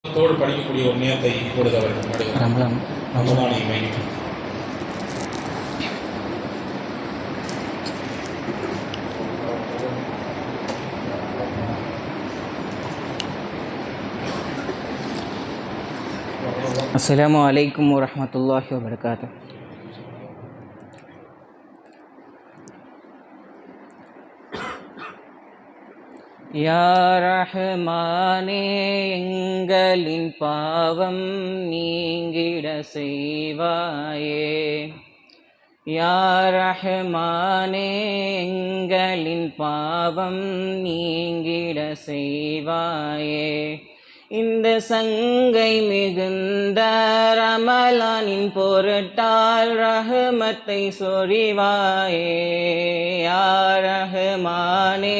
தோடு படிக்கக்கூடிய ஒரு நேரத்தை இப்பொழுது அவர்கள் ரமலானை மையிட்டு அஸ்ஸலாமு அலைக்கும் வரஹ்மத்துல்லாஹி வபரகாத்துஹு. யா ரஹ்மானே, எங்களின் பாவம் நீங்கிட செய்வாயே. யா ரஹ்மானே, எங்களின் பாவம் நீங்கிட செய்வாயே. இந்த சங்கை மிகுந்த ரமலானின் பொருட்டால் ரஹ்மத்தை சொரிவாயே. யா ரஹ்மானே,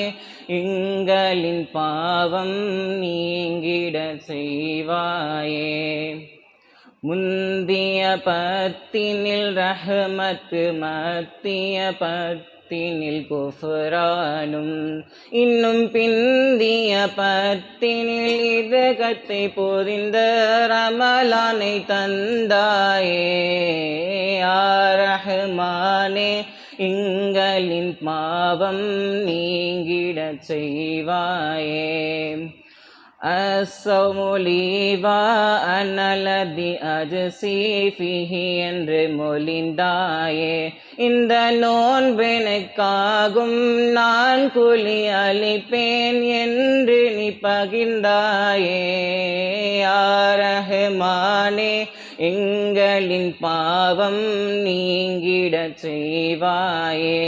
எங்களின் பாவம் நீங்கிட செய்வாயே. முந்திய பத்தினில் ரஹ்மத்து, மத்திய பத்தினில் குஃப்ரானும், இன்னும் பிந்திய பத்தினில் இதகத்தை பொதிந்த ரமலானை தந்தாயே. யா ரஹ்மானே, எங்களின் பாவம் நீங்கிடச் செய்வாயே. அஸ்ஸௌமுலிவா அனலதி அஜ்ஸீஃபிஹி என்று மொழிந்தாயே. இந்த நோன்பெனுக்காகும் நான் கூலி அளிப்பேன் என்று நீ பகிர்ந்தாயே. யா ரஹ்மானே, எங்களின் பாவம் நீங்கிடச் செய்வாயே.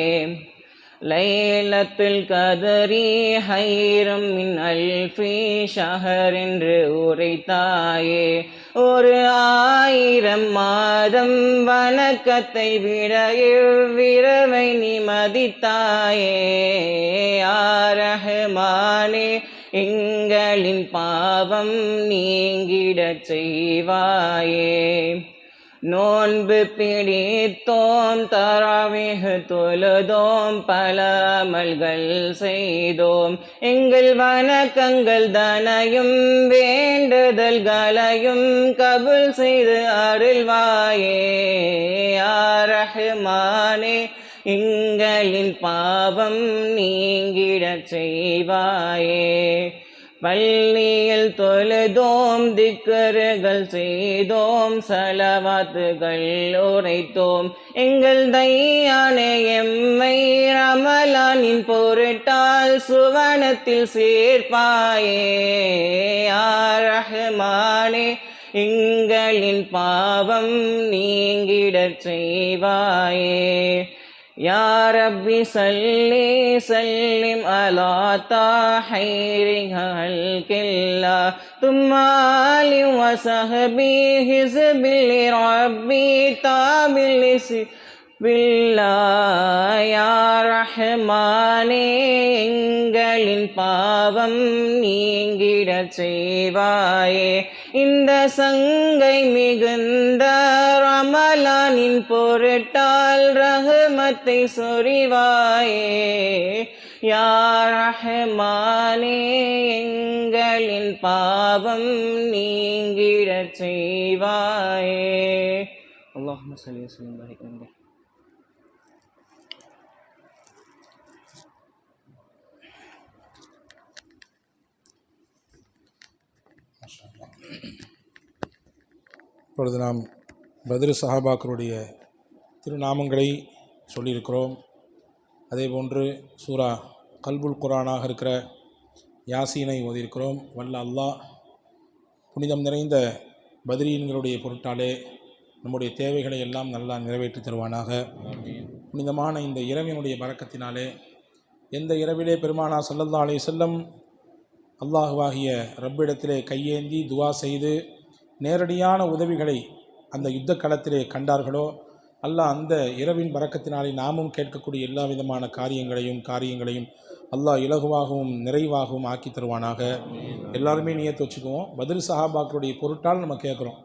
லைலத்துல் கதரி ஹைரும் மின் அல்ஃபி ஷஹர் என்று உரைத்தாயே. ஒரு 1000 மாதம் வணக்கத்தை விட இவ்விரவை நீ மதித்தாயே. யா ரஹ்மானே, எங்களின் பாவம் நீங்கிடச் செய்வாயே. நோன்பு பிடித்தோம், தராவிஹ் தொழுதோம், பல அமல்கள் செய்தோம். எங்கள் வணக்கங்கள் தனையும் வேண்டுதல்களையும் கபுல் செய்து அருள்வாயே. யா ரஹ்மானே, எங்களின் பாவம் நீங்கிடச் செய்வாயே. பள்ளியில் தொழுதோம், திக்ருகள் செய்தோம், சலவாத்துகள் உரைத்தோம். எங்கள் தையானே, எம்மை ரமலானின் பொருட்டால் சுவனத்தில் சேர்ப்பாயே. யா ரஹ்மானே, எங்களின் பாவம் நீங்கிடச் செய்வாயே. யா ரப்பி ஸல்லி ஸல்லிம் அலா தாஹிரி ஹல்கில்லா தும்மா ஆலி வ ஸஹ்பி ஹிஸ்பில் ரப்பி தாபில் பில்லா. யா ரஹ்மானே, எங்களின் பாவம் நீங்கிடச் செய்வாயே. இந்த சங்கை மிகுந்த ரமலானின் பொருட்டால் ரஹ்மத்தை சொரிவாயே. யா ரஹ்மானே, எங்களின் பாவம் நீங்கிடச் செய்வாயே. அல்லாஹும்ம ஸல்லி வ ஸல்லிம் பாரிக் அலைஹி. இப்பொழுது நாம் பத்ரு சஹாபாக்களுடைய திருநாமங்களை சொல்லியிருக்கிறோம். அதேபோன்று சூரா கல்புல் குர்ஆனாக இருக்கிற யாசீனை ஓதியிருக்கிறோம். வல்ல அல்லாஹ் புனிதம் நிறைந்த பத்ரீன்களுடைய பொருட்டாலே நம்முடைய தேவைகளை எல்லாம் நல்லா நிறைவேற்றி தருவானாக. புனிதமான இந்த இரவினுடைய பரக்கத்தினாலே, எந்த இரவிலே பெருமானா ஸல்லல்லாஹு அலைஹி வஸல்லம் அல்லாஹுவாகிய ரப்பிடத்திலே கையேந்தி துவா செய்து நேரடியான உதவிகளை அந்த யுத்த களத்திலே கண்டார்களோ, அல்லாஹ் அந்த இரவின் பரக்கத்தினாலே நாமும் கேட்கக்கூடிய எல்லா விதமான காரியங்களையும் அல்லாஹ் இலகுவாகவும் நிறைவாகவும் ஆக்கி தருவானாக. எல்லாருமே நியத்து வச்சுக்குவோம். பத்ரு சஹாபாக்களுடைய பொருட்டால் நம்ம கேட்குறோம்,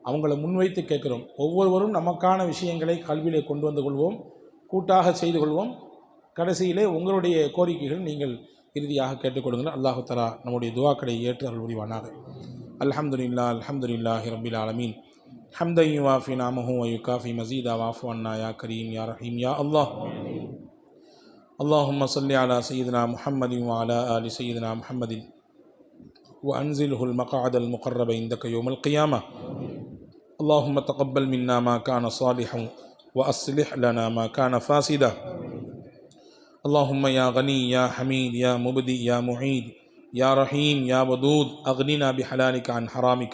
அவங்கள முன்வைத்து கேட்குறோம். ஒவ்வொருவரும் நமக்கான விஷயங்களை கல்வியிலே கொண்டு வந்து கொள்வோம், கூட்டாக செய்து கொள்வோம். கடைசியிலே உங்களுடைய கோரிக்கைகள் நீங்கள் இறுதியாக கேட்டுக்கொடுங்கள். அல்லாஹு தஆலா நம்முடைய துஆக்களை ஏற்று அருள் புரிவானாக. அல்ஹம்துலில்லாஹி ரப்பில் ஆலமீன் ஹம்தன் யுவாஃபி நிஅமஹு வ யுகாஃபி மஸீதா வஅஃபு அன்னா யா கரீம் யா ரஹீம் யா அல்லாஹ். اللهم صل على سيدنا محمد وعلى آل سيدنا محمد وأنزله المقعد المقرب عندك يوم القيامة. اللهم تقبل منا ما كان صالحا وأصلح لنا ما كان فاسدا. اللهم يا غني يا حميد يا مبدي يا معيد يا رحيم يا ودود أغننا بحلالك عن حرامك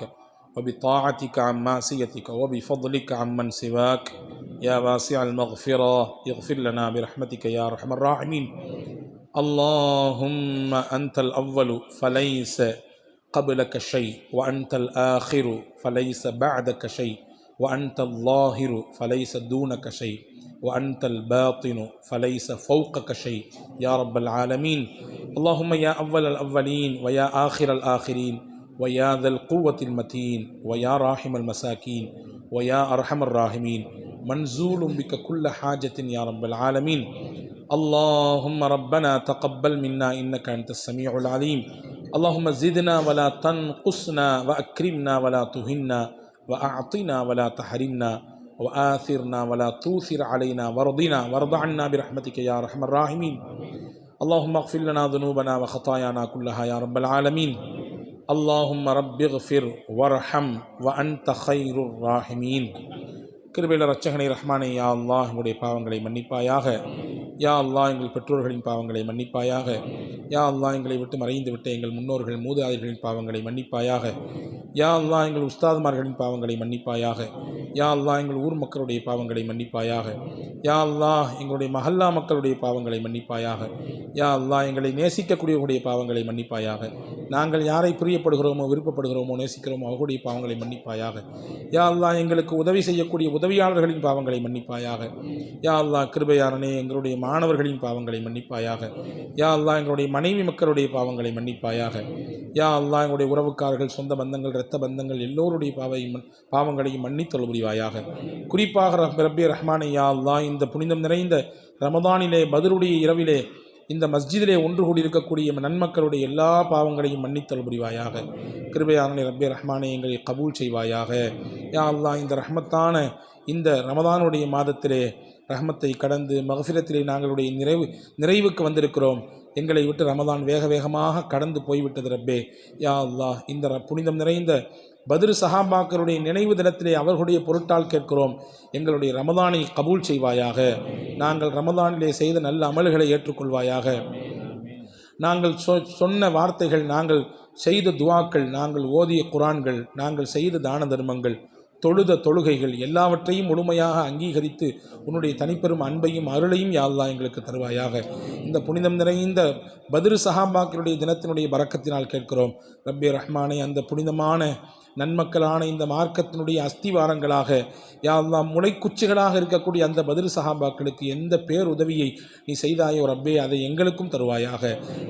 وبطاعتك عن معصيتك وبفضلك عن من سواك يا واسع المغفرة اغفر لنا برحمتك يا أرحم الراحمين. اللهم أنت الأول فليس قبلك شيء وأنت الآخر فليس بعدك شيء وأنت الظاهر فليس دونك شيء وأنت الباطن فليس فوقك شيء يا رب العالمين. اللهم يا أول الأولين ويا آخر الآخرين ويا ذا القوة المتين ويا راحم المساكين ويا أرحم الراحمين منزول بك كل حاجة يا رب العالمين. اللهم ربنا تقبل منا إنك أنت السميع العليم. اللهم زدنا ولا تنقصنا وأكرمنا ولا تهنا وأعطنا ولا تحرمنا وآثرنا ولا توثر علينا وارض عنا برحمتك يا أرحم الراحمين. اللهم اغفر لنا ذنوبنا وخطايانا كلها يا رب العالمين. اللهم رب اغفر وارحم وأنت خير الراحمين. கிருபையுள்ள இரட்சகனே ரஹ்மானே, யா அல்லாஹ் எங்களுடைய பாவங்களை மன்னிப்பாயாக. யா அல்லாஹ் எங்கள் பெற்றோர்களின் பாவங்களை மன்னிப்பாயாக. யா அல்லாஹ் எங்களை விட்டு மறைந்து விட்ட எங்கள் முன்னோர்கள் மூதாதையர்களின் பாவங்களை மன்னிப்பாயாக. யா அல்லாஹ் எங்கள் உஸ்தாதுமார்களின் பாவங்களை மன்னிப்பாயாக. யா அல்லாஹ் எங்கள் ஊர் மக்களுடைய பாவங்களை மன்னிப்பாயாக. யா அல்லாஹ் எங்களுடைய மஹல்லா மக்களுடைய பாவங்களை மன்னிப்பாயாக. யா அல்லாஹ் எங்களை நேசிக்கக்கூடியவர்களுடைய பாவங்களை மன்னிப்பாயாக. நாங்கள் யாரை பிரியப்படுகிறோமோ விருப்பப்படுகிறோமோ நேசிக்கிறோமோ அவர்களுடைய பாவங்களை மன்னிப்பாயாக. யா அல்லாஹ் எங்களுக்கு உதவி செய்யக்கூடிய உதவியாளர்களின் பாவங்களை மன்னிப்பாயாக. யா அல்லாஹ் கிருபையாளனே எங்களுடைய மாணவர்களின் பாவங்களை மன்னிப்பாயாக. யா அல்லாஹ் எங்களுடைய மனைவி மக்களுடைய பாவங்களை மன்னிப்பாயாக. யா அல்லாஹ் எங்களுடைய உறவுக்காரர்கள், சொந்த பந்தங்கள், இரத்த பந்தங்கள் எல்லோருடைய பாவங்களையும் மன்னித்தல் புரிவாயாக. குறிப்பாக ரப்பி ரஹ்மானே, யா அல்லாஹ் இந்த புனிதம் நிறைந்த ரமதானிலே பத்ருடைய இரவிலே இந்த மஸ்ஜிதிலே ஒன்று கூடியிருக்கக்கூடிய நன்மக்களுடைய எல்லா பாவங்களையும் மன்னித்தல் புரிவாயாக. கிருபையாளனே ரப்பி ரஹ்மானே எங்களை கபூல் செய்வாயாக. யா அல்லாஹ் இந்த ரஹ்மத்தான இந்த ரமதானுடைய மாதத்திலே ரஹ்மத்தை கடந்து மகஃபிரத்திலே நாங்களுடைய நிறைவுக்கு வந்திருக்கிறோம். எங்களை விட்டு ரமதான் வேக வேகமாக கடந்து போய்விட்டது ரப்பே. யா அல்லாஹ் இந்த புனிதம் நிறைந்த பத்ரு சஹாபாக்களுடைய நினைவு தினத்திலே அவர்களுடைய பொருட்டால் கேட்கிறோம், எங்களுடைய ரமதானை கபூல் செய்வாயாக. நாங்கள் ரமதானிலே செய்த நல்ல அமல்களை ஏற்றுக்கொள்வாயாக. நாங்கள் சொன்ன வார்த்தைகள், நாங்கள் செய்த துவாக்கள், நாங்கள் ஓதிய குரான்கள், நாங்கள் செய்த தான தர்மங்கள், தொழுத தொழுகைகள் எல்லாவற்றையும் முழுமையாக அங்கீகரித்து உன்னுடைய தனிப்பெரும் அன்பையும் அருளையும் யா அல்லாஹ் எங்களுக்கு தருவாயாக. இந்த புனிதம் நிறைந்த பத்ரு சஹாபாக்களுடைய தினத்தினுடைய பரக்கத்தினால் கேட்கிறோம் ரப்பி ரஹ்மானே, அந்த புனிதமான நன்மக்களான இந்த மார்க்கத்தினுடைய அஸ்திவாரங்களாக யா அல்லாஹ் முளைக்குச்சிகளாக இருக்கக்கூடிய அந்த பத்ரு சஹாபாக்களுக்கு எந்த பேருதவியை நீ செய்தாயோ ரப்பே, அதை எங்களுக்கும் தருவாயாக.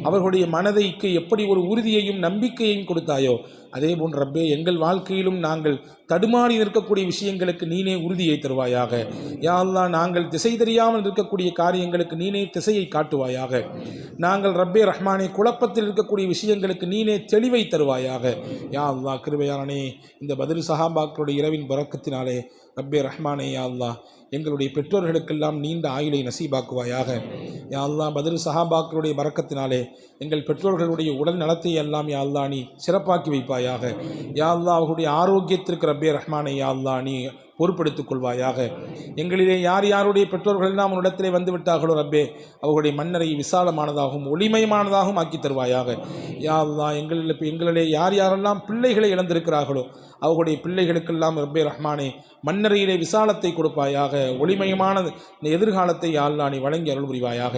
அவர்களுடைய மனதைக்கு எப்படி ஒரு உறுதியையும் நம்பிக்கையையும் கொடுத்தாயோ அதே போன்று ரப்பே எங்கள் வாழ்க்கையிலும் நாங்கள் தடுமாறி நிற்கக்கூடிய விஷயங்களுக்கு நீனே உறுதியை தருவாயாக. யா அல்லாஹ் நாங்கள் திசை தெரியாமல் இருக்கக்கூடிய காரியங்களுக்கு நீனே திசையை காட்டுவாயாக. நாங்கள் ரப்பே ரஹ்மானே குழப்பத்தில் இருக்கக்கூடிய விஷயங்களுக்கு நீனே தெளிவை தருவாயாக. யா அல்லாஹ் கிருபையாளனே, இந்த பத்ரு சஹாபாக்களுடைய இரவின் பரக்கத்தினாலே ரப்பே ரஹ்மானே, யா அல்லாஹ் எங்களுடைய பெற்றோர்களுக்கெல்லாம் நீண்ட ஆயுளை நசீபாக்குவாயாக. யா அல்லாஹ் பத்ரு சஹாபாக்களுடைய பரக்கத்தினாலே எங்கள் பெற்றோர்களுடைய உடல் நலத்தை எல்லாம் யா அல்லாஹ் நீ சிறப்பாக்கி வைப்பாயாக. யா அல்லாஹ் அவர்களுடைய ஆரோக்கியத்திற்கு ரப்பே ரஹ்மானே, யா அல்லாஹ் நீ பொறுப்படுத்திக் கொள்வாயாக. எங்களிலே யார் யாருடைய பெற்றோர்கள் எல்லாம் உன்னிடத்திலே வந்து விட்டார்களோ ரப்பே, அவர்களுடைய மன்னரை விசாலமானதாகவும் ஒளிமயமானதாகவும் ஆக்கி தருவாயாக. யா அல்லாஹ் எங்களிலே யார் யாரெல்லாம் பிள்ளைகளை இழந்திருக்கிறார்களோ அவர்களுடைய பிள்ளைகளுக்கெல்லாம் ரப்பே ரஹ்மானே மன்னரையிலே விசாலத்தை கொடுப்பாயாக. ஒளிமயமான எதிர்காலத்தை யா அல்லாஹ் நீ வழங்கி அருள் புரிவாயாக.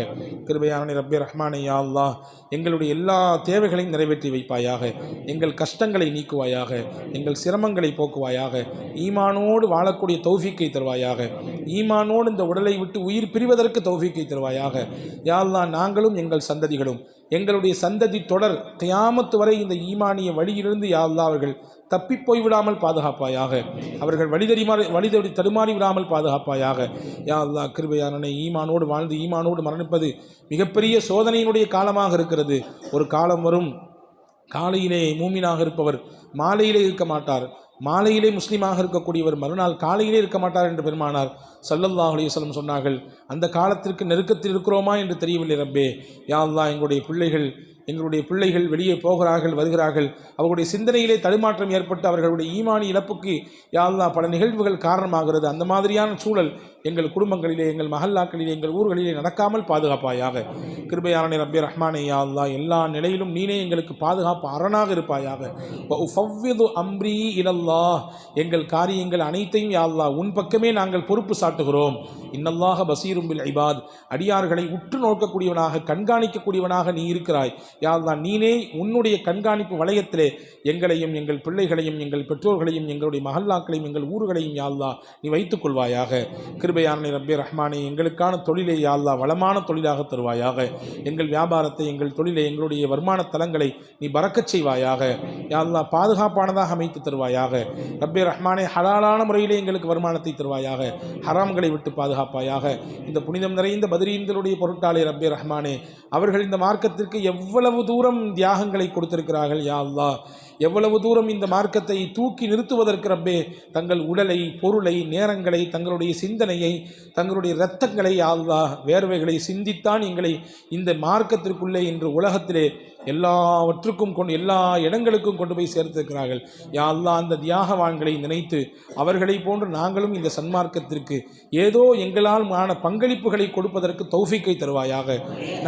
கிருபையானே ரப்பே ரஹ்மானே, யா அல்லாஹ் எங்களுடைய எல்லா தேவைகளையும் நிறைவேற்றி வைப்பாயாக. எங்கள் கஷ்டங்களை நீக்குவாயாக. எங்கள் சிரமங்களை போக்குவாயாக. ஈமானோடு வாழக்கூடிய தௌஃபீக்கை தருவாயாக. ஈமானோடு இந்த உடலை விட்டு உயிர் பிரிவதற்கு தௌஃபீக்கை தருவாயாக. யா அல்லாஹ் நாங்களும் எங்கள் சந்ததிகளும் எங்களுடைய சந்ததி தொடர் கியாமத்து வரை இந்த ஈமானிய வழியிலிருந்து யா அல்லாஹ் அவர்கள் தப்பி போய்விடாமல் பாதுகாப்பாயாக. அவர்கள் வழி தடுமாறி விடாமல் பாதுகாப்பாயாக. யா அல்லாஹ் கிருபையானே, ஈமானோடு வாழ்ந்து ஈமானோடு மரணிப்பது மிகப்பெரிய சோதனையினுடைய காலமாக இருக்கிறது. ஒரு காலம் வரும், காலையிலே மூமினாக இருப்பவர் மாலையிலே இருக்க மாட்டார். மாலையிலே முஸ்லீமாக இருக்கக்கூடியவர் மறுநாள் காலையிலே இருக்க மாட்டார் என்று பெருமானார் ஸல்லல்லாஹு அலைஹி வஸல்லம் சொன்னார்கள். அந்த காலத்திற்கு நெருக்கத்தில் இருக்கிறோமா என்று தெரியவில்லை ரப்பே. யா அல்லாஹ், எங்களுடைய பிள்ளைகள் வெளியே போகிறார்கள், வருகிறார்கள். அவர்களுடைய சிந்தனையிலே தடுமாற்றம் ஏற்பட்டு அவர்களுடைய ஈமானி இழப்புக்கு யா அல்லாஹ் பல நிகழ்வுகள் காரணமாகிறது. அந்த மாதிரியான சூழல் எங்கள் குடும்பங்களிலே, எங்கள் மஹல்லாக்களிலே, எங்கள் ஊர்களிலே நடக்காமல் பாதுகாப்பாயாக. கிருபையாளனே ரப்பே ரஹ்மானே, யா அல்லாஹ், எல்லா நிலையிலும் நீனே எங்களுக்கு பாதுகாப்பு அரணாக இருப்பாயாக. உஃபவ்விது அம்ரி இலல்லாஹ், எங்கள் காரியங்கள் அனைத்தையும் யா அல்லாஹ் உன் பக்கமே நாங்கள் பொறுப்பு சாட்டுகிறோம். இன்னல்லாஹ பசீரும் பில் இபாத், அடியார்களை உற்று நோக்கக்கூடியவனாக கண்காணிக்கக்கூடியவனாக நீ இருக்கிறாய். யா அல்லாஹ், நீனே உன்னுடைய கண்காணிப்பு வளையத்திலே எங்களையும் எங்கள் பிள்ளைகளையும் எங்கள் பெற்றோர்களையும் எங்களுடைய மஹல்லாக்களையும் எங்கள் ஊர்களையும் யா அல்லாஹ் நீ வைத்துக் கொள்வாயாக. கிருபையானே ரப்பே ரஹ்மானே, எங்களுக்கான தொழிலை யா அல்லாஹ் வளமான தொழிலாக தருவாயாக. எங்கள் வியாபாரத்தை, எங்கள் தொழிலை, எங்களுடைய வருமான தலங்களை நீ பறக்கச் செய்வாயாக. யா அல்லாஹ் பாதுகாப்பானதாக அமைத்து தருவாயாக. ரப்பே ரஹ்மானே, ஹலாலான முறையிலே எங்களுக்கு வருமானத்தை தருவாயாக. ஹராம்களை விட்டு பாதுகாப்பாயாக. இந்த புனிதம் நிறைந்த பத்ரீன்களுடைய பொருட்டாளே ரப்பே ரஹ்மானே, அவர்கள் இந்த மார்க்கத்திற்கு எவ்வளவு தூரம் தியாகங்களை கொடுத்திருக்கிறார்கள். யா அல்லாஹ், எவ்வளவு தூரம் இந்த மார்க்கத்தை தூக்கி நிறுத்துவதற்கு ரப்பே தங்கள் உடலை, பொருளை, நேரங்களை, தங்களுடைய சிந்தனையை, தங்களுடைய இரத்தங்களை, யா அல்லாஹ் வேர்வைகளை சிந்தித்தான் எங்களை இந்த மார்க்கத்திற்குள்ளே இன்று உலகத்திலே எல்லாவற்றுக்கும் எல்லா இடங்களுக்கும் கொண்டு போய் சேர்த்திருக்கிறார்கள். யா அல்லாஹ், அந்த தியாகவான்களை நினைத்து அவர்களை போன்று நாங்களும் இந்த சன்மார்க்கத்திற்கு ஏதோ எங்களால் பங்களிப்புகளை கொடுப்பதற்கு தௌஃபீக்கை தருவாயாக.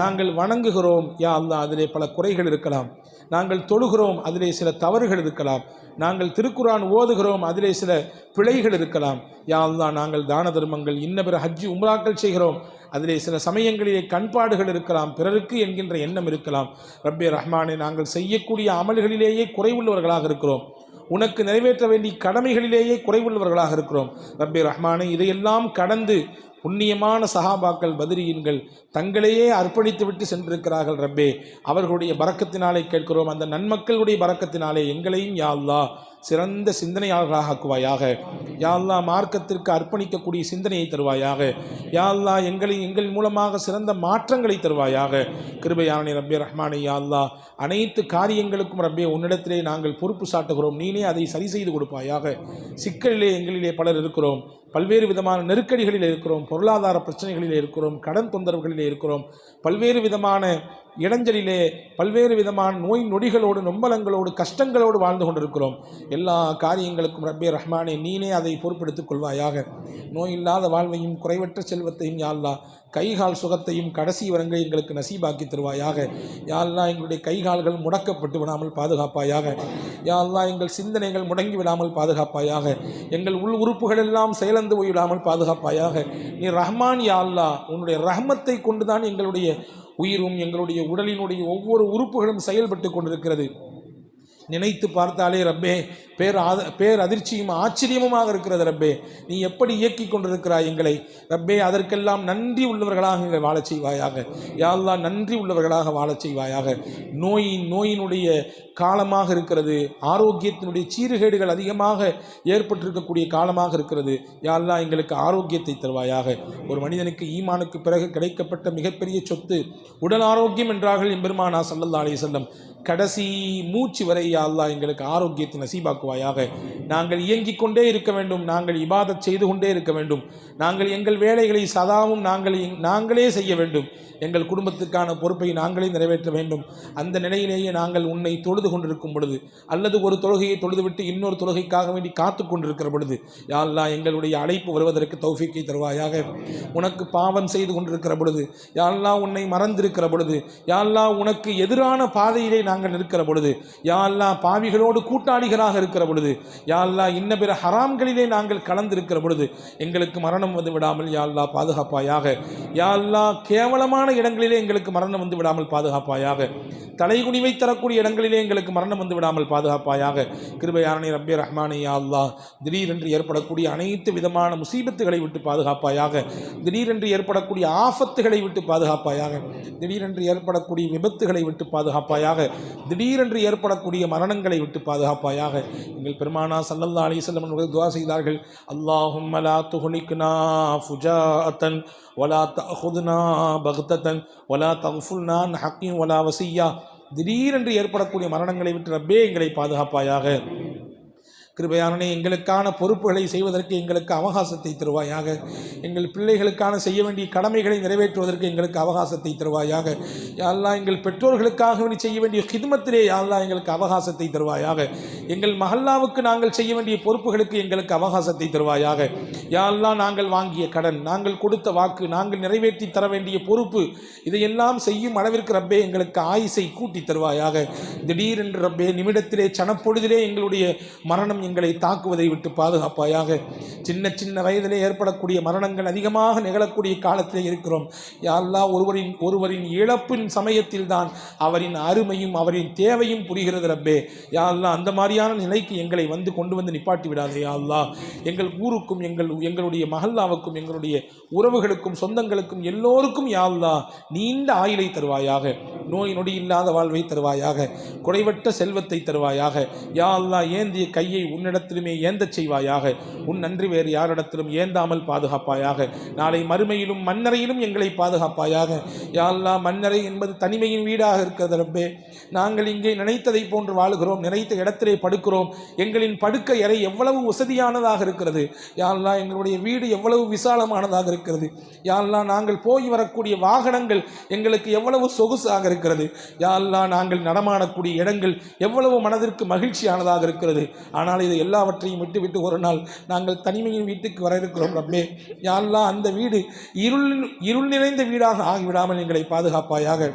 நாங்கள் வணங்குகிறோம் யா அல்லாஹ், அதிலே பல குறைகள் இருக்கலாம். நாங்கள் தொழுகிறோம், அதிலே சில தவறுகள் இருக்கலாம். நாங்கள் திருக்குரான் ஓதுகிறோம், அதிலே சில பிழைகள் இருக்கலாம். யா அல்லாஹ், நாங்கள் தான தர்மங்கள், இன்னபிற ஹஜ்ஜி உம்ராக்கள் செய்கிறோம், அதிலே சில சமயங்களிலே கண்பாடுகள் இருக்கலாம், பிறருக்கு என்கின்ற எண்ணம் இருக்கலாம். ரப்பே ரஹ்மானே, நாங்கள் செய்யக்கூடிய அமல்களிலேயே குறைவுள்ளவர்களாக இருக்கிறோம். உனக்கு நிறைவேற்ற வேண்டிய கடமைகளிலேயே குறைவுள்ளவர்களாக இருக்கிறோம். ரப்பே ரஹ்மானே, இதையெல்லாம் கடந்து புண்ணியமான சஹாபாக்கள், பத்ரீன்கள் தங்களையே அர்ப்பணித்து விட்டு சென்றிருக்கிறார்கள். ரப்பே, அவர்களுடைய பரக்கத்தினாலே கேட்கிறோம். அந்த நன்மக்களுடைய பரக்கத்தினாலே எங்களையும் யா அல்லாஹ் சிறந்த சிந்தனையாளர்களாக ஆக்குவாயாக. யா அல்லாஹ், மார்க்கத்திற்கு அர்ப்பணிக்கக்கூடிய சிந்தனையை தருவாயாக. யா அல்லாஹ், எங்கள் மூலமாக சிறந்த மாற்றங்களை தருவாயாக. கிருபையானே ரப்பே ரஹ்மானே, யா அல்லாஹ், அனைத்து காரியங்களுக்கும் ரப்பே உன்னிடத்திலே நாங்கள் பொறுப்பு சாட்டுகிறோம். நீனே அதை சரி செய்து கொடுப்பாயாக. சிக்கலிலே எங்களிலே பலர் இருக்கிறோம், பல்வேறு விதமான நெருக்கடிகளில் இருக்கிறோம், பொருளாதார பிரச்சனைகளிலே இருக்கிறோம், கடன் தொந்தரவுகளிலே இருக்கிறோம், பல்வேறு விதமான இடைஞ்சலிலே, பல்வேறு விதமான நோய் நொடிகளோடு, நொம்பலங்களோடு, கஷ்டங்களோடு வாழ்ந்து கொண்டிருக்கிறோம். எல்லா காரியங்களுக்கும் ரப்பே ரஹ்மானே நீனே அதை பொறுப்பெடுத்துக் கொள்வாயாக. நோய் இல்லாத வாழ்வையும் குறைவற்ற செல்வத்தையும் யா அல்லாஹ், கைகால் சுகத்தையும் கடைசி வரங்களை எங்களுக்கு நசீபாக்கி தருவாயாக. யா அல்லாஹ், எங்களுடைய கைகால்கள் முடக்கப்பட்டு விடாமல் பாதுகாப்பாயாக. யா அல்லாஹ், எங்கள் சிந்தனைகள் முடங்கி விடாமல் பாதுகாப்பாயாக. எங்கள் உள் உறுப்புகள் எல்லாம் செயலந்து போய்விடாமல் பாதுகாப்பாயாக. நீ ரஹ்மான் யா அல்லாஹ், உன்னுடைய ரஹ்மத்தை கொண்டுதான் எங்களுடைய உயிரும் எங்களுடைய உடலினுடைய ஒவ்வொரு உறுப்புகளும் செயல்பட்டு கொண்டிருக்கிறது. நினைத்து பார்த்தாலே ரப்பே பேர் அதிர்ச்சியும் ஆச்சரியமுமாக இருக்கிறது. ரப்பே, நீ எப்படி இயக்கி கொண்டிருக்கிறாய் எங்களை. ரப்பே, அதற்கெல்லாம் நன்றி உள்ளவர்களாக எங்களை வாழச் செய்வாயாக. யா அல்லாஹ், நன்றி உள்ளவர்களாக வாழச் செய்வாயாக. நோயினுடைய காலமாக இருக்கிறது, ஆரோக்கியத்தினுடைய சீர்கேடுகள் அதிகமாக ஏற்பட்டிருக்கக்கூடிய காலமாக இருக்கிறது. யா அல்லாஹ், எங்களுக்கு ஆரோக்கியத்தை தருவாயாக. ஒரு மனிதனுக்கு ஈமானுக்கு பிறகு கிடைக்கப்பட்ட மிகப்பெரிய சொத்து உடல் ஆரோக்கியம் என்றார்கள் எம்பெருமானா ஸல்லல்லாஹு அலைஹி வஸல்லம். கடைசி மூச்சு வரை யா அல்லாஹ் எங்களுக்கு ஆரோக்கியத்தை நசீபாக்குவாயாக. நாங்கள் இயங்கிக் கொண்டே இருக்க வேண்டும், நாங்கள் இபாதத் செய்து கொண்டே இருக்க வேண்டும், நாங்கள் எங்கள் வேலைகளை சதாவும் நாங்களே செய்ய வேண்டும், எங்கள் குடும்பத்துக்கான பொறுப்பை நாங்களே நிறைவேற்ற வேண்டும். அந்த நிலையிலேயே நாங்கள் உன்னை தொழுது கொண்டிருக்கும் பொழுது, அல்லது ஒரு தொழுகையை தொழுதுவிட்டு இன்னொரு தொழுகைக்காக வேண்டி காத்து கொண்டிருக்கிற பொழுது, யா அல்லாஹ், எங்களுடைய அழைப்பு வருவதற்கு தௌஃபீக்கை தருவாயாக. உனக்கு பாவம் செய்து கொண்டிருக்கிற பொழுது, யா அல்லாஹ், உன்னை மறந்திருக்கிற பொழுது, யா அல்லாஹ், உனக்கு எதிரான பாதையிலே நாங்கள் இருக்கிற பொழுது, யா அல்லாஹ், பாவிகளோடு கூட்டாளிகளாக இருக்கிற பொழுது, யா அல்லாஹ், இன்ன பிற ஹராம்களிலே நாங்கள் கலந்திருக்கிற பொழுது எங்களுக்கு மரணம் வந்து விடாமல் யா அல்லாஹ் பாதுகாப்பாயாக. யா அல்லாஹ், கேவலமான இடங்களிலே எங்களுக்கு மரணம் வந்து விடாமல் பாதுகாப்பாயாக. தலைகுனிவை தரக்கூடிய இடங்களிலே எங்களுக்கு மரணம் வந்து விடாமல் பாதுகாப்பாயாக. கிருபையானே ரப்பே ரஹ்மானே, யா அல்லாஹ், திடீரென்று ஏற்படக்கூடிய அனைத்து விதமான முசீபத்துகளை விட்டு பாதுகாப்பாயாக. திடீரென்று ஏற்படக்கூடிய ஆபத்துகளை விட்டு பாதுகாப்பாயாக. திடீரென்று ஏற்படக்கூடிய விபத்துகளை விட்டு பாதுகாப்பாயாக. திடீரென்று ஏற்படக்கூடிய மரணங்களை விட்டு பாதுகாப்பாயாக. எங்கள் பெருமானா ஸல்லல்லாஹு அலைஹி வஸல்லம் அவர்கள் துஆ செய்தார்கள், அல்லாஹும்ம லா துஹ்லிக்னா ஃபுஜாஅத்தன் வலா தஅஹுதுனா பக்தத்தன் வலா தக்ஃபுல்னா அன் ஹக்கின் வலா வசிய்யா. திடீரென்று ஏற்படக்கூடிய மரணங்களை விட்டு ரப்பே எங்களை பாதுகாப்பாயாக. கிருபையானே, எங்களுக்கான பொறுப்புகளை செய்வதற்கு எங்களுக்கு அவகாசத்தை தருவாயாக. எங்கள் பிள்ளைகளுக்கான செய்ய வேண்டிய கடமைகளை நிறைவேற்றுவதற்கு எங்களுக்கு அவகாசத்தை தருவாயாக. யா அல்லாஹ், எங்கள் பெற்றோர்களுக்காக செய்ய வேண்டிய ஹித்மத்திலே யா அல்லாஹ் எங்களுக்கு அவகாசத்தை தருவாயாக. எங்கள் மஹல்லாவுக்கு நாங்கள் செய்ய வேண்டிய பொறுப்புகளுக்கு எங்களுக்கு அவகாசத்தை தருவாயாக. யா அல்லாஹ், நாங்கள் வாங்கிய கடன், நாங்கள் கொடுத்த வாக்கு, நாங்கள் நிறைவேற்றி தர வேண்டிய பொறுப்பு, இதையெல்லாம் செய்யும் அளவிற்கு ரப்பே எங்களுக்கு ஆயுசை கூட்டி தருவாயாக. திடீரென்று ரப்பே நிமிடத்திலே சனப்பொழுதிலே எங்களுடைய மரணம் எங்களை தாக்குவதை விட்டு பாதுகாப்பாயாக. சின்ன சின்ன வயதிலே ஏற்படக்கூடிய மரணங்கள் அதிகமாக நிகழக்கூடிய காலத்திலே இருக்கிறோம். யா அல்லாஹ், ஒருவரின் இழப்பின் சமயத்தில் தான் அவரின் அருமையும் அவரின் தேவையும் புரிகிறது ரப்பே. யா அல்லாஹ், அந்த மாதிரியான நிலைக்கு எங்களை கொண்டு வந்து நிப்பாட்டி விடாதே யா அல்லாஹ். எங்கள் ஊருக்கும் எங்களுடைய மஹல்லாவுக்கும் எங்களுடைய உறவுகளுக்கும் சொந்தங்களுக்கும் எல்லோருக்கும் யா அல்லாஹ் நீண்ட ஆயுளை தருவாயாக. நோய் நொடி இல்லாத வாழ்வை தருவாயாக. குறைவற்ற செல்வத்தை தருவாயாக. யா அல்லாஹ், ஏந்திய கையை உன்னிடத்திலுமே ஏந்தச் செய்வாயாக. உன் நன்றி வேறு யாரிடத்திலும் ஏந்தாமல் பாதுகாப்பாயாக. நாளை மறுமையிலும் மன்னரையிலும் எங்களை பாதுகாப்பாயாக. யா அல்லாஹ், மன்னரை என்பது தனிமையின் வீடாக இருக்கிறது ரப்பே. நாங்கள் இங்கே நினைத்ததை போன்று வாழுகிறோம், நினைத்த இடத்திலே படுக்கிறோம். எங்களின் படுக்கை அறை எவ்வளவு வசதியானதாக இருக்கிறது. யா அல்லாஹ், எங்களுடைய வீடு எவ்வளவு விசாலமானதாக இருக்கிறது. யா அல்லாஹ், நாங்கள் போய் வரக்கூடிய வாகனங்கள் எங்களுக்கு எவ்வளவு சொகுசாக இருக்கிறது. யா அல்லாஹ், நாங்கள் நடமாடக்கூடிய இடங்கள் எவ்வளவு மனதிற்கு மகிழ்ச்சியானதாக இருக்கிறது. ஆனால் இது எல்லாவற்றையும் விட்டுவிட்டு ஒரு நாள் நாங்கள் தனிமையின் வீட்டுக்கு வர இருக்கிறோம் ரப்பே. யா அல்லாஹ், அந்த வீடு இருள் நிறைந்த வீடாக ஆகிவிடாமல் எங்களை பாதுகாப்பாயாக.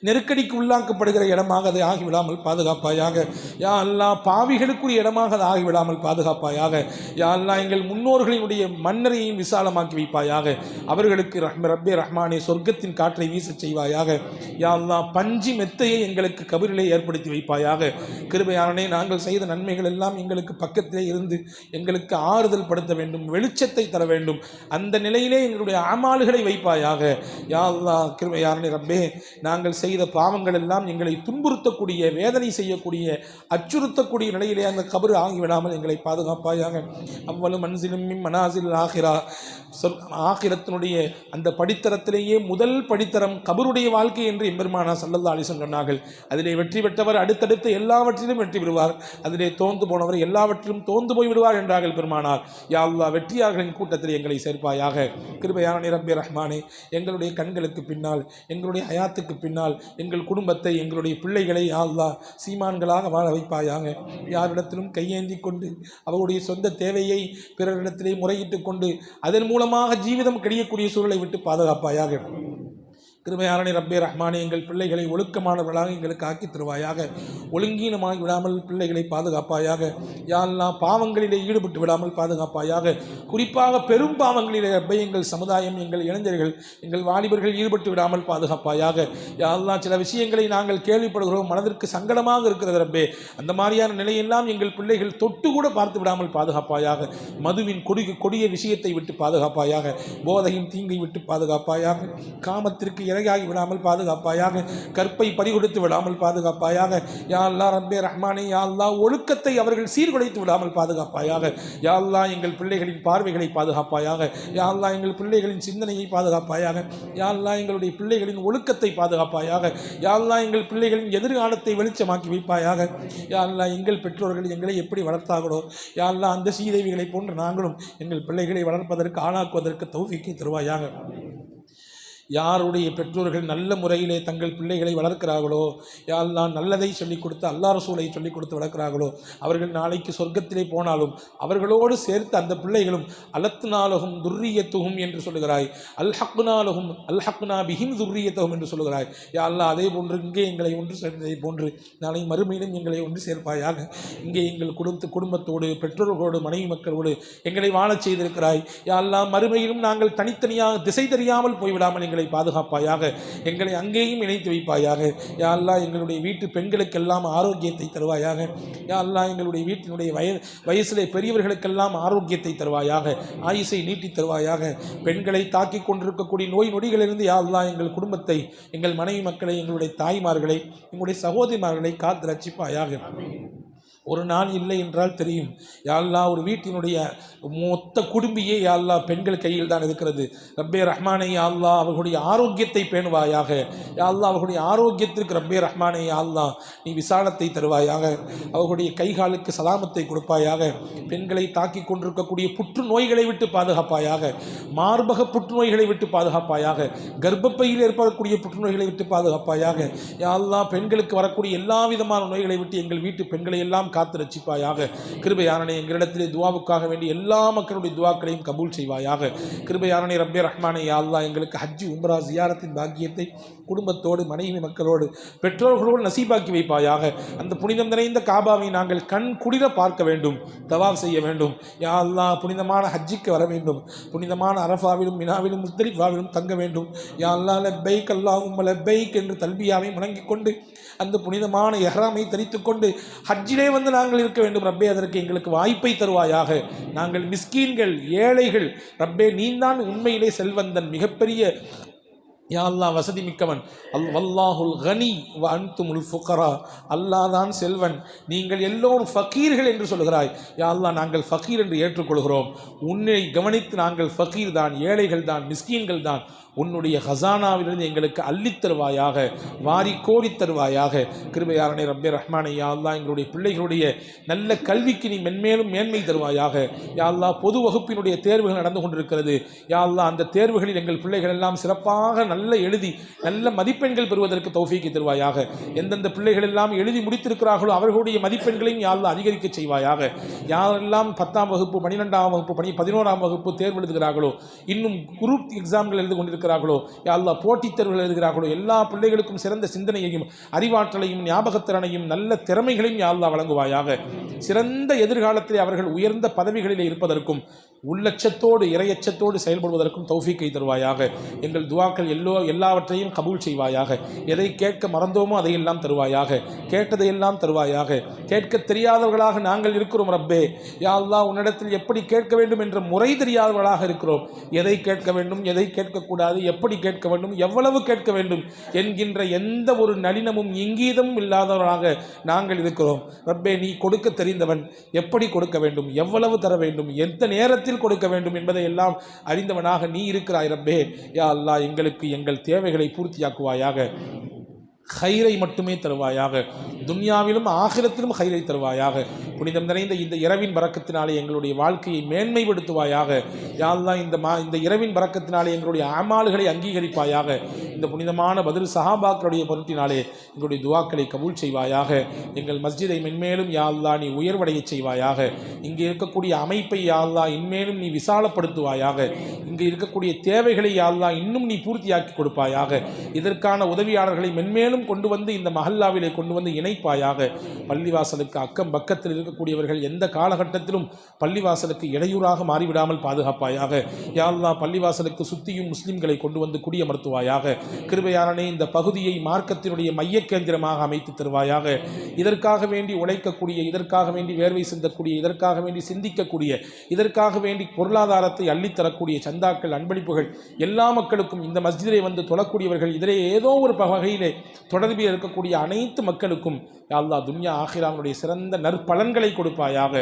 நெருக்கடிக்கு உள்ளாக்கப்படுகிற இடமாக அதை ஆகிவிடாமல் பாதுகாப்பாயாக. யா அல்லாஹ், பாவிகளுக்குரிய இடமாக அதை ஆகிவிடாமல் பாதுகாப்பாயாக. யா அல்லாஹ், எங்கள் முன்னோர்களினுடைய மன்னரையும் விசாலமாக்கி வைப்பாயாக. அவர்களுக்கு ரப்பே ரஹ்மானே சொர்க்கத்தின் காற்றை வீசச் செய்வாயாக. யா அல்லாஹ், பஞ்சி மெத்தையை எங்களுக்கு கபரிலே ஏற்படுத்தி வைப்பாயாக. கிருபையானே, நாங்கள் செய்த நன்மைகள் எல்லாம் எங்களுக்கு பக்கத்திலே இருந்து எங்களுக்கு ஆறுதல் படுத்த வேண்டும், வெளிச்சத்தை தர வேண்டும். அந்த நிலையிலே எங்களுடைய அமால்களை வைப்பாயாக. யா அல்லாஹ், கிருபையானே ரப்பே, நாங்கள் செய்த பாவங்கள் எல்லாம் எங்களை துன்புறுத்தக்கூடிய, வேதனை செய்யக்கூடிய, அச்சுறுத்தக்கூடிய நிலையிலே அந்த கபரு ஆகிவிடாமல் எங்களை பாதுகாப்பாயாக. அவ்வளவு மன்சிலும் மனாசில் ஆகிரா, ஆகிரத்தினுடைய அந்த படித்தரத்திலேயே முதல் படித்தரம் கபருடைய வாழ்க்கை என்று எம்பெருமானா ஸல்லல்லாஹு அலைஹி வஸல்லம் சொன்னார்கள். அதிலே வெற்றி பெற்றவர் அடுத்தடுத்து எல்லாவற்றிலும் வெற்றி பெறுவார், அதிலே தோந்து போனவர் எல்லாவற்றிலும் தோந்து போய் விடுவார் என்றார்கள் பெருமானார். யா அல்லாஹ், வெற்றியாளர்களின் கூட்டத்தில் எங்களை சேர்ப்பாயாக. கிருபையான ரப்பே ரஹ்மானே, எங்களுடைய கண்களுக்கு பின்னால், எங்களுடைய ஹயாத்துக்கு பின்னால் எங்கள் குடும்பத்தை, எங்களுடைய பிள்ளைகளை யா அல்லாஹ் சீமான்களாக வாழ வைப்பாயாக. யாரிடத்திலும் கையேந்தி கொண்டு அவருடைய சொந்த தேவையை பிறரிடத்திலே முறையிட்டு கொண்டு அதன் மூலமாக ஜீவிதம் கழியக்கூடிய சூழலை விட்டு பாதுகாப்பாயாக. கிருபையாளனே ரப்பே ரஹ்மானே, எங்கள் பிள்ளைகளை ஒழுக்கமானவர்களாக எங்களுக்கு ஆக்கி தருவாயாக. ஒழுங்கீனமாகி விடாமல் பிள்ளைகளை பாதுகாப்பாயாக. யா அல்லாஹ், பாவங்களிலே ஈடுபட்டு விடாமல் பாதுகாப்பாயாக. குறிப்பாக பெரும் பாவங்களிலே ரப்பே எங்கள் சமுதாயம், எங்கள் இளைஞர்கள், எங்கள் வாலிபர்கள் ஈடுபட்டு விடாமல் பாதுகாப்பாயாக. யா அல்லாஹ், சில விஷயங்களை நாங்கள் கேள்விப்படுகிறோம், மனதிற்கு சங்கடமாக இருக்கிறது ரப்பே. அந்த மாதிரியான நிலையெல்லாம் எங்கள் பிள்ளைகள் தொட்டு கூட பார்த்து விடாமல் பாதுகாப்பாயாக. மதுவின் கொடிய விஷயத்தை விட்டு பாதுகாப்பாயாக. போதையின் தீங்கை விட்டு பாதுகாப்பாயாக. காமத்திற்கு இரையாகி விடாமல் பாதுகாப்பாயாக. கற்பை பறிகொடுத்து விடாமல் பாதுகாப்பாயாக. யா அல்லாஹ் ரப்பே ரஹ்மானே, யா அல்லாஹ், ஒழுக்கத்தை அவர்கள் சீர்குலைத்து விடாமல் பாதுகாப்பாயாக. யா அல்லாஹ், எங்கள் பிள்ளைகளின் பார்வைகளை பாதுகாப்பாயாக. யா அல்லாஹ், எங்கள் பிள்ளைகளின் சிந்தனையை பாதுகாப்பாயாக. யா அல்லாஹ், எங்களுடைய பிள்ளைகளின் ஒழுக்கத்தை பாதுகாப்பாயாக. யா அல்லாஹ், எங்கள் பிள்ளைகளின் எதிர்காலத்தை வெளிச்சமாக்கி வைப்பாயாக. யா அல்லாஹ், எங்கள் பெற்றோர்கள் எங்களை எப்படி வளர்த்தார்களோ யா அல்லாஹ், அந்த சீதேவிகளை போன்று நாங்களும் எங்கள் பிள்ளைகளை வளர்ப்பதற்கு ஆளாக்குவதற்கு தௌஃபீக்கை தருவாயாக. யாருடைய பெற்றோர்கள் நல்ல முறையிலே தங்கள் பிள்ளைகளை வளர்க்கிறார்களோ, யா அல்லாஹ், நல்லதை சொல்லிக் கொடுத்து அல்லாஹ் ரசூலை சொல்லிக் கொடுத்து வளர்க்கிறார்களோ, அவர்கள் நாளைக்கு சொர்க்கத்திலே போனாலும் அவர்களோடு சேர்த்து அந்த பிள்ளைகளும் அலத்னாலகும் துர்ரியத்துகும் என்று சொல்லுகிறாய், அல்ஹக்னா பிஹிம் துர்ரியத்துகும் என்று சொல்லுகிறாய். யா அல்லாஹ், அதே போன்று இங்கே எங்களை ஒன்று சேர்ந்ததை போன்று நாளை மறுமையிலும் எங்களை ஒன்று சேர்ப்பாயாக. இங்கே எங்கள் குடும்பத்தோடு, பெற்றோர்களோடு, மனைவி மக்களோடு எங்களை வாழச் செய்திருக்கிறாய். யா அல்லாஹ், மறுமையிலும் நாங்கள் தனித்தனியாக திசை தெரியாமல் போய்விடாமல் எங்களை பாதுகாப்பாயாக. எங்களை அங்கேயும் இணைத்து வைப்பாயாக. யா அல்லாஹ், எங்களுடைய வீட்டு பெண்களுக்கெல்லாம் ஆரோக்கியத்தை தருவாயாக. யா அல்லாஹ், எங்களுடைய வீட்டினுடைய வயசிலே பெரியவர்களுக்கெல்லாம் ஆரோக்கியத்தை தருவாயாக. ஆயுசை நீட்டி தருவாயாக. பெண்களை தாக்கி கொண்டிருக்கக்கூடிய நோய் நொடிகளிலிருந்து யா அல்லாஹ், எங்கள் குடும்பத்தை, எங்கள் மனைவி மக்களை, எங்களுடைய தாய்மார்களை, எங்களுடைய சகோதரிமார்களை காத்து ரட்சிப்பாயாக. ஒரு நாள் இல்லை என்றால் தெரியும். யா அல்லாஹ் ஒரு வீட்டினுடைய மொத்த குடும்பியே யா அல்லாஹ் பெண்கள் கையில் தான் இருக்கிறது. ரப்பே ரஹ்மானே யா அல்லாஹ் அவர்களுடைய ஆரோக்கியத்தை பேணுவாயாக. யா அல்லாஹ் அவர்களுடைய ஆரோக்கியத்திற்கு ரப்பே ரஹ்மானே யா அல்லாஹ் நீ விசாலத்தை தருவாயாக. அவர்களுடைய கைகாலுக்கு சலாமத்தை கொடுப்பாயாக. பெண்களை தாக்கி கொண்டிருக்கக்கூடிய புற்றுநோய்களை விட்டு பாதுகாப்பாயாக. மார்பக புற்றுநோய்களை விட்டு பாதுகாப்பாயாக. கர்ப்பப்பையில் ஏற்படக்கூடிய புற்றுநோய்களை விட்டு பாதுகாப்பாயாக. யா அல்லாஹ் பெண்களுக்கு வரக்கூடிய எல்லா விதமான நோய்களை விட்டு எங்கள் வீட்டு பெண்களை எல்லாம் காத்து ரட்சிப்பாயாக. கிருபையானே எங்களிடத்திலே துவாவுக்காக வேண்டி எல்லா மக்களுடைய துவாக்களையும் கபூல் செய்வாயாக. கிருபையானே ரப்பே ரஹ்மானே யா அல்லாஹ் எங்களுக்கு ஹஜ் உம்ரா ஜியாரத்தின் பாக்கியத்தை குடும்பத்தோடு மனைவி மக்களோடு பெற்றோர்களோடு நசீபாக்கி வைப்பாயாக. அந்த புனிதம் நிறைந்த காபாவை நாங்கள் கண் குளிர பார்க்க வேண்டும், தவாப் செய்ய வேண்டும். யா அல்லாஹ் புனிதமான ஹஜ்ஜிக்கு வர வேண்டும். புனிதமான அரஃபாவிலும் மினாவிலும் முஸ்தலிஃபாவிலும் தங்க வேண்டும். யா அல்லாஹ் லப்பைக் அல்லாஹும்ம லப்பைக் என்று தல்பியாவை முழங்கிக் கொண்டு அந்த புனிதமான எஹ்ராமை தரித்துக் கொண்டு ஹஜ்ஜிலே வந்து நாங்கள் இருக்க வேண்டும். ரப்பே அதற்கு எங்களுக்கு வாய்ப்பை தருவாயாக. நாங்கள் மிஸ்கீன்கள், ஏழைகள். ரப்பே நீந்தான் உண்மையிலே செல்வந்தன், மிகப்பெரிய யா அல்லாஹ் வசதி மிக்கவன். வல்லாஹுல் கனி வ அன்துமுல் ஃபுகரா. அல்லாஹ் தான் செல்வன், நீங்கள் எல்லோரும் ஃபகீர்கள் என்று சொல்கிறாய். யா அல்லாஹ் நாங்கள் ஃபகீர் என்று ஏற்றுக்கொள்கிறோம். உன்னை கவனித்து நாங்கள் ஃபகீர் தான், ஏழைகள் தான், மிஸ்கீன்கள் தான். உன்னுடைய ஹசானாவிலிருந்து எங்களுக்கு அள்ளித் தருவாயாக, வாரி கோடி தருவாயாக. கிருபையாளனே ரப்பே ரஹ்மானே யா அல்லாஹ் எங்களுடைய பிள்ளைகளுடைய நல்ல கல்விக்கு நீ மென்மேலும் மேன்மை தருவாயாக. யா அல்லாஹ் பொது வகுப்பினுடைய தேர்வுகள் நடந்து கொண்டிருக்கிறது. யா அல்லாஹ் அந்த தேர்வுகளில் எங்கள் பிள்ளைகள் எல்லாம் சிறப்பாக நல்ல எழுதி நல்ல மதிப்பெண்கள் பெறுவதற்கு தௌஃபீக்கை தருவாயாக. எந்தெந்த பிள்ளைகள் எல்லாம் எழுதி முடித்திருக்கிறார்களோ அவர்களுடைய மதிப்பெண்களையும் யா அல்லாஹ் அதிகரிக்க செய்வாயாக. யாரெல்லாம் 10ஆம் வகுப்பு 12ஆம் வகுப்பு 11ஆம் வகுப்பு தேர்வு எழுதுகிறார்களோ, இன்னும் குரூப் எக்ஸாம்கள் எழுதி கொண்டிருக்கிறார்களோ, யா அல்லாஹ் போட்டித் தேர்வுகள் எழுதுகிறார்களோ, எல்லா பிள்ளைகளுக்கும் சிறந்த சிந்தனையையும் அறிவாற்றலையும் ஞாபகத்திறனையும் நல்ல திறமைகளையும் யா அல்லாஹ் வழங்குவாயாக. சிறந்த எதிர்காலத்தில் அவர்கள் உயர்ந்த பதவிகளில் இருப்பதற்கும் உள்ளச்சத்தோடு இறையச்சத்தோடு செயல்படுவதற்கும் தௌஃபீக்கை தருவாயாக. எங்கள் துவாக்கள் எல்லாவற்றையும் கபூல் செய்வாயாக. எதை கேட்க மறந்தோமோ அதையெல்லாம் தருவாயாக. கேட்டதையெல்லாம் தருவாயாக. கேட்க தெரியாதவர்களாக நாங்கள் இருக்கிறோம் ரப்பே. யா அல்லாஹ் உன்னிடத்தில் எப்படி கேட்க வேண்டும் என்ற முறை தெரியாதவர்களாக இருக்கிறோம். எதை கேட்க வேண்டும், எதை கேட்கக்கூடாது, எப்படி கேட்க வேண்டும், எவ்வளவு கேட்க வேண்டும் என்கின்ற எந்த ஒரு நளினமும் இங்கீதமும் இல்லாதவர்களாக நாங்கள் இருக்கிறோம் ரப்பே. நீ கொடுக்க தெரிந்தவன், எப்படி கொடுக்க வேண்டும், எவ்வளவு தர வேண்டும், எந்த நேரத்தில் கொடுக்க வேண்டும் என்பதை எல்லாம் அறிந்தவனாக நீ இருக்கிறாய் ரப்பே. யா அல்லாஹ் எங்களுக்கு எங்கள் தேவைகளை பூர்த்தியாக்குவாயாக. ஹைரை மட்டுமே தருவாயாக. துன்யாவிலும் ஆகிரத்திலும் ஹைரை தருவாயாக. புனிதம் நிறைந்த இந்த இரவின் பரக்கத்தினாலே எங்களுடைய வாழ்க்கையை மேன்மைப்படுத்துவாயாக. யா அல்லாஹ் இந்த இரவின் பரக்கத்தினாலே எங்களுடைய அமால்களை அங்கீகரிப்பாயாக. இந்த புனிதமான பத்ர் சஹாபாக்களுடைய பொருட்டினாலே எங்களுடைய துவாக்களை கபூல் செய்வாயாக. எங்கள் மஸ்ஜிதை மென்மேலும் யா அல்லாஹ் நீ உயர்வடைய செய்வாயாக. இங்கே இருக்கக்கூடிய அமைப்பை யா அல்லாஹ் இன்மேலும் நீ விசாலப்படுத்துவாயாக. இங்கே இருக்கக்கூடிய தேவைகளை யா அல்லாஹ் இன்னும் நீ பூர்த்தியாக்கி கொடுப்பாயாக. இதற்கான உதவியாளர்களை மென்மேலும் கொண்டு வந்து இந்த மஹல்லாவிலே கொண்டு வந்து இணைப்பாயாக. பள்ளிவாசலுக்கு அக்கம் பக்கத்தில் இருக்கக்கூடியவர்கள் எந்த காலகட்டத்திலும் பள்ளிவாசலுக்கு இடையூறாக மாறிவிடாமல் பாதுகாப்பாயாக. யா அல்லாஹ் பள்ளிவாசலுக்கு சுத்தியும் முஸ்லிம்களை கொண்டு வந்து குடியமர்த்துவாயாக. கிருபையானே இந்த பகுதியை மார்க்கத்தினுடைய மைய கேந்திரமாக அமைத்து தருவாயாக. இதற்காக வேண்டி உழைக்கக்கூடிய, இதற்காக வேண்டி வேர்வை சிந்தக்கூடிய, இதற்காக வேண்டி சிந்திக்கக்கூடிய, இதற்காக வேண்டி பொருளாதாரத்தை அள்ளித்தரக்கூடிய சந்தாக்கள், அன்பளிப்புகள் எல்லா மக்களுக்கும், இந்த மஸ்ஜிதை வந்து தொழக்கூடியவர்கள், இதிலே ஏதோ ஒரு வகையிலே தொடர்பில் இருக்கக்கூடிய அனைத்து மக்களுக்கும் யா அல்லாஹ் துன்யா ஆகிரானுடைய சிறந்த நற்பலன்களை கொடுப்பாயாக.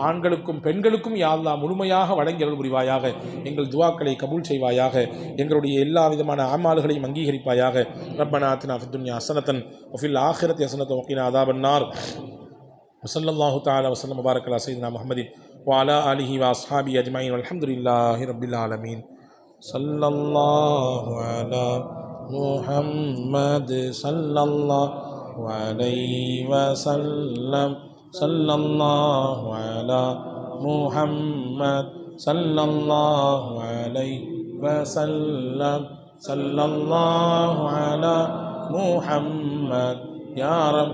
ஆண்களுக்கும் பெண்களுக்கும் யா அல்லாஹ் முழுமையாக வழங்கி அருள் புரிவாயாக. எங்கள் துவாக்களை கபூல் செய்வாயாக. எங்களுடைய எல்லா விதமான அமால்களையும் அங்கீகரிப்பாயாக. ரப்பனா ஆத்தினா ஃபித் துன்யா ஹஸனத்தன் வஃபில் ஆখিরাতি ஹஸனத்தன் வகினா அஸாபன் நார். ஸல்லல்லாஹு தஆலா வஸல்லம் வபாரக அலா சய்யிதினா முஹம்மதின் வ அலா ஆலிஹி வ அஸ்ஹாபிஹி அஜ்மஈன் வல்ஹம்துலில்லாஹி ரப்பில் ஆலமீன். ஸல்லல்லாஹு அலா முஹம்மது ஸல்லல்லாஹு அலைஹி வஸல்லம். ஸல்லல்லாஹு அலா முஹம்மத் ஸல்லல்லாஹு அலைஹி வஸல்லம். ஸல்லல்லாஹு அலா முஹம்மத் யா ரப்.